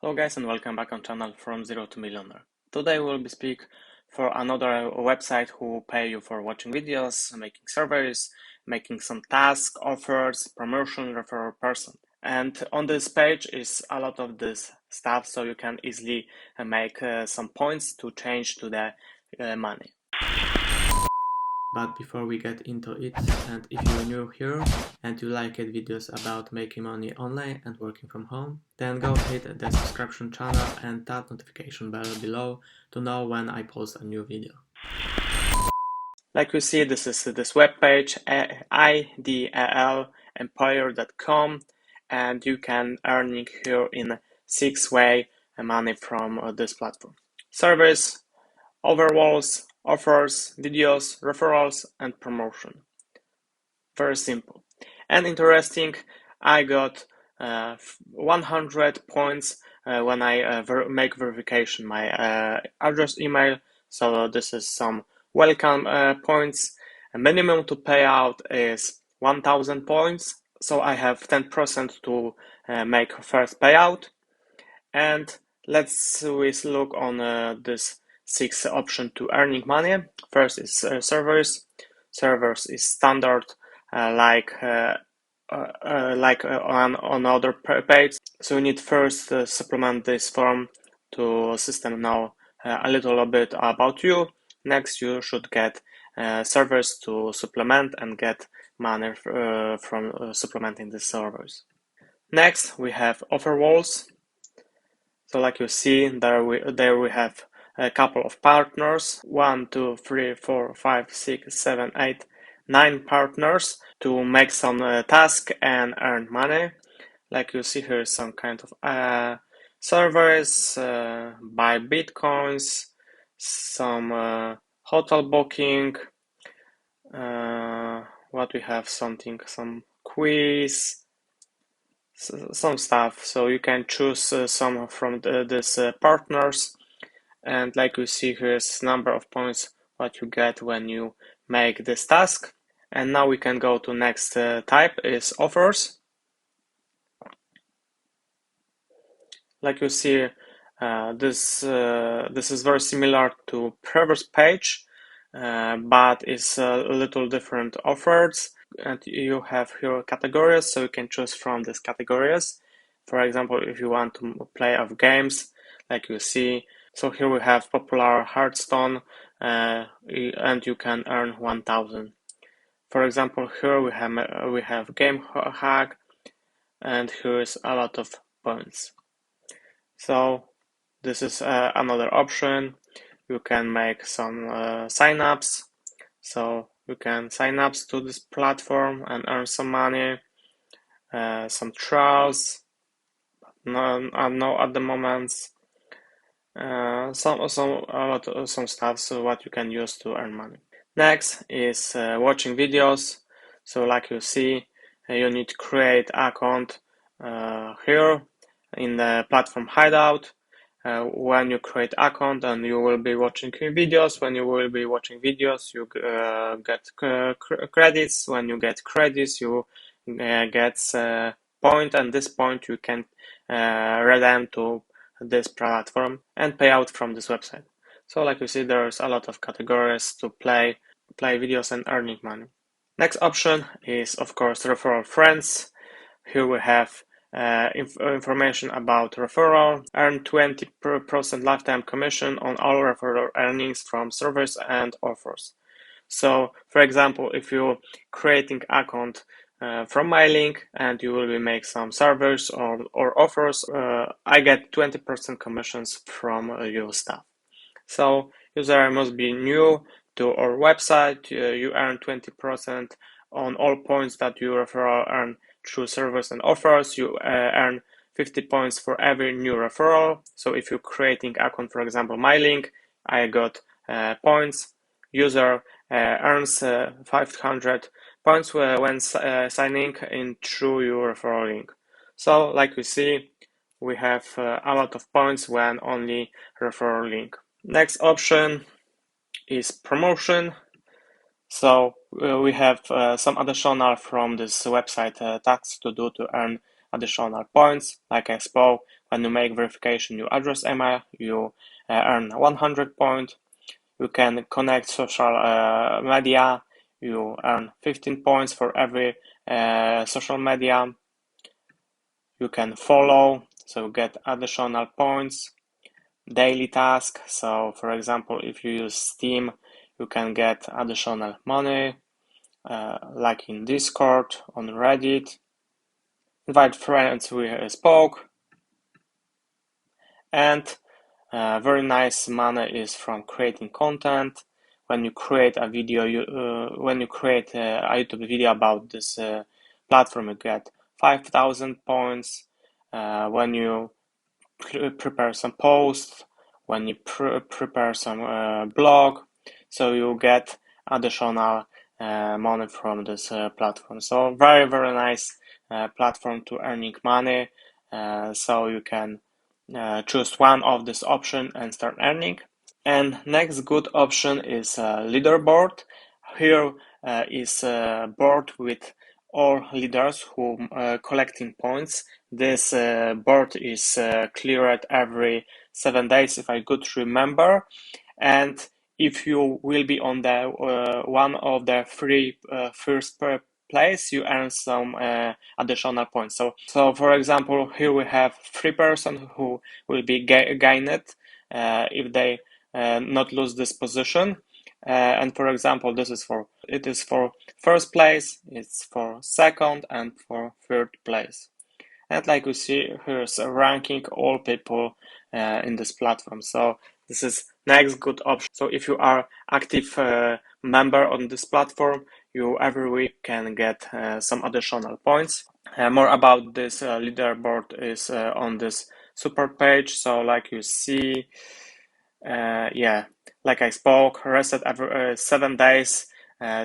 Hello guys and welcome back on channel from Zero to Millionaire. Today we'll be speak for another website who pay you for watching videos, making surveys, making some tasks, offers, promotion, refer a person. And on this page is a lot of this stuff, so you can easily make some points to change to the money. But before we get into it, and if you're new here and you like videos about making money online and working from home, then go hit the subscription channel and that notification bell below to know when I post a new video. Like you see, this is this web page, idlemployer.com, and you can earn here in 6 ways money from this platform. Service, overalls, offers, videos, referrals, and promotion. Very simple and interesting. I got 100 points when I make verification my address, email. So this is some welcome points. A minimum to pay out is 1000 points. So I have 10% to make first payout. And let's look on this 6 option to earning money. First is servers. Servers is standard like on other page. So you need first supplement this form to system know a little bit about you. Next, you should get servers to supplement and get money from supplementing the servers. Next, we have offer walls. So like you see, there we have a couple of partners, 1, 2, 3, 4, 5, 6, 7, 8, 9 partners to make some task and earn money. Like you see here, some kind of servers, buy bitcoins, some hotel booking, what we have, some quiz, some stuff. So you can choose some from these partners, and like you see, here's number of points what you get when you make this task. And now we can go to next type is offers. Like you see, this is very similar to previous page, but it's a little different offers. And you have here categories, so you can choose from these categories. For example, if you want to play of games, like you see, so here we have popular Hearthstone, and you can earn 1000. For example, here we have game hack, and here is a lot of points. So this is another option. You can make some signups. So you can sign up to this platform and earn some money, some trials. No at the moment. Some stuff. So what you can use to earn money. Next is watching videos. So like you see, you need to create account here in the platform hideout. When you create account and you will be watching videos, when you will be watching videos, you get credits. When you get credits, you get point, and this point you can redeem to this platform and pay out from this website. So like you see, there's a lot of categories to play videos and earning money. Next option is of course referral friends. Here we have information about referral. Earn 20% lifetime commission on all referral earnings from servers and offers. So for example, if you're creating account from my link and you will be make some servers or offers, I get 20% commissions from your stuff. So user must be new to our website. You earn 20% on all points that you referral earn through servers and offers. You earn 50 points for every new referral. So if you're creating account, for example, my link, I got points. User earns 500 points when signing in through your referral link. So like we see, we have a lot of points when only referral link. Next option is promotion. So we have some additional from this website tasks to do to earn additional points. Like I spoke, when you make verification your address email, you earn 100 points. You can connect social media, you earn 15 points for every social media. You can follow, so get additional points. Daily task, so for example, if you use Steam, you can get additional money, like in Discord, on Reddit. Invite friends we spoke. And very nice money is from creating content. When you create a video, when you create a YouTube video about this platform, you get 5,000 points. When you prepare some posts, when you prepare some blog, so you get additional money from this platform. So very, very nice platform to earning money. So you can choose one of this option and start earning. And next good option is leaderboard. Here is a board with all leaders who collecting points. This board is cleared every 7 days, if I could remember. And if you will be on the one of the three first place, you earn some additional points. So for example, here we have 3 person who will be gained if they not lose this position. And for example, it is for first place, it's for second, and for third place. And like you see, here's a ranking all people in this platform. So this is next good option. So if you are active member on this platform, you every week can get some additional points. More about this leaderboard is on this support page. So like you see, yeah, like I spoke, reset every 7 days.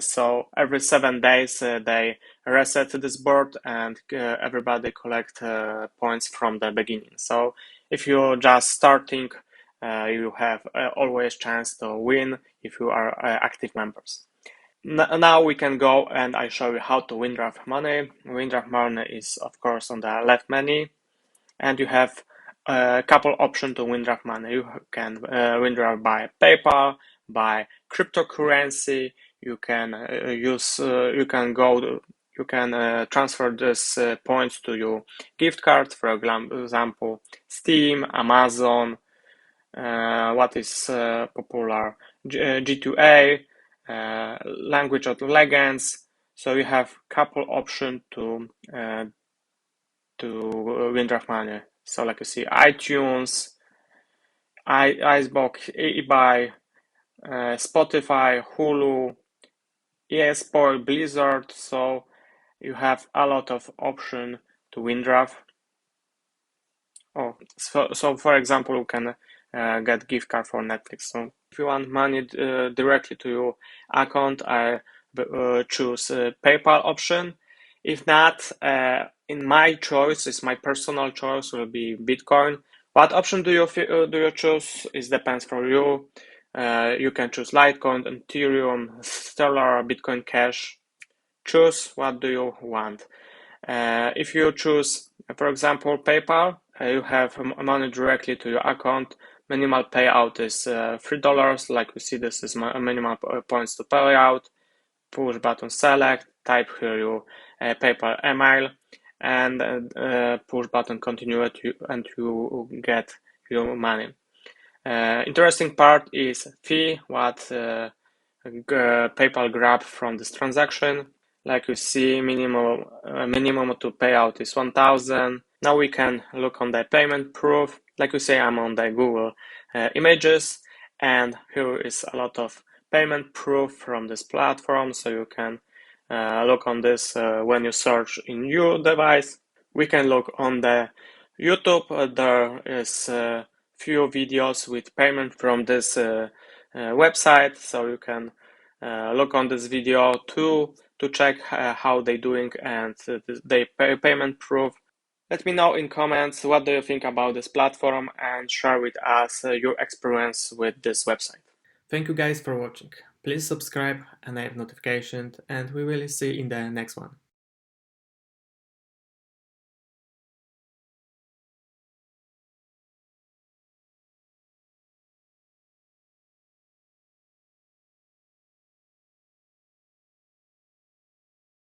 So every 7 days they reset this board and everybody collect points from the beginning. So if you're just starting, you have always chance to win if you are active members. Now we can go and I show you how to withdraw money. Withdraw money is of course on the left menu, and you have a couple options to withdraw money. You can withdraw by PayPal, by cryptocurrency. You can you can transfer this points to your gift card, for example, Steam, Amazon. What is popular? G2A, Language of Legends. So you have couple options to withdraw money. So like you see, iTunes, Icebox, eBay, Spotify, Hulu, EA Sport, Blizzard. So you have a lot of option to withdraw. Oh, so for example, you can get gift card for Netflix. So if you want money directly to your account, I choose PayPal option. If not, in my choice, it's my personal choice, will be Bitcoin. What option do you choose? It depends for you. You can choose Litecoin, Ethereum, Stellar, Bitcoin Cash. Choose what do you want. If you choose, for example, PayPal, you have money directly to your account. Minimal payout is $3. Like we see, this is my minimal points to pay out. Push button select, type here your PayPal email, and push button continue it, and you get your money. Interesting part is fee, what PayPal grab from this transaction. Like you see, minimum to payout is 1,000. Now we can look on the payment proof. Like you say, I'm on the Google Images, and here is a lot of payment proof from this platform. So you can look on this when you search in your device. We can look on the YouTube. There is few videos with payment from this website, so you can look on this video to check how they doing and they payment proof. Let me know in comments what do you think about this platform and share with us your experience with this website. Thank you guys for watching. Please subscribe, enable notifications, and we will see you in the next one.